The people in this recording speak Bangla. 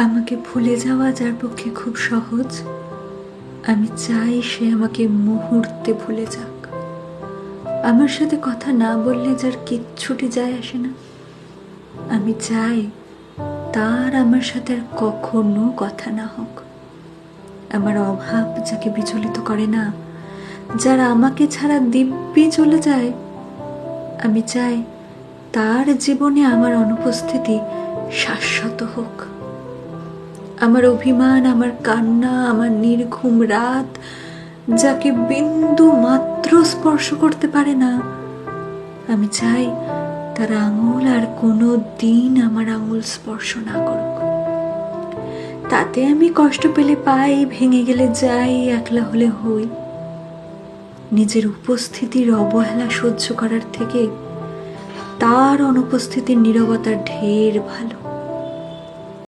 আমাকে ভুলে যাওয়া যার পক্ষে খুব সহজ, আমি চাই সে আমাকে মুহূর্তে ভুলে যাক। আমার সাথে কথা না বললে যার কিচ্ছুটি যায় আসে না, আমি চাই তার আমার সাথে আর কখনো কথা না হোক। আমার অভাব যাকে বিচলিত করে না, যারা আমাকে ছাড়া দিব্যি চলে যায়, আমি চাই তার জীবনে আমার অনুপস্থিতি শাশ্বত হোক। আমার অভিমান, আমার কান্না, আমার নির্ঘুম রাত যাকে বিন্দু মাত্র স্পর্শ করতে পারে না, আমি চাই তার আঙুল আর কোনো দিন আমার আঙুল স্পর্শ না করুক। তাতে আমি কষ্ট পেলে পাই, ভেঙে গেলে যাই, একলা হলে হই। নিজের উপস্থিতির অবহেলা সহ্য করার থেকে তার অনুপস্থিতির নীরবতা ঢের ভালো।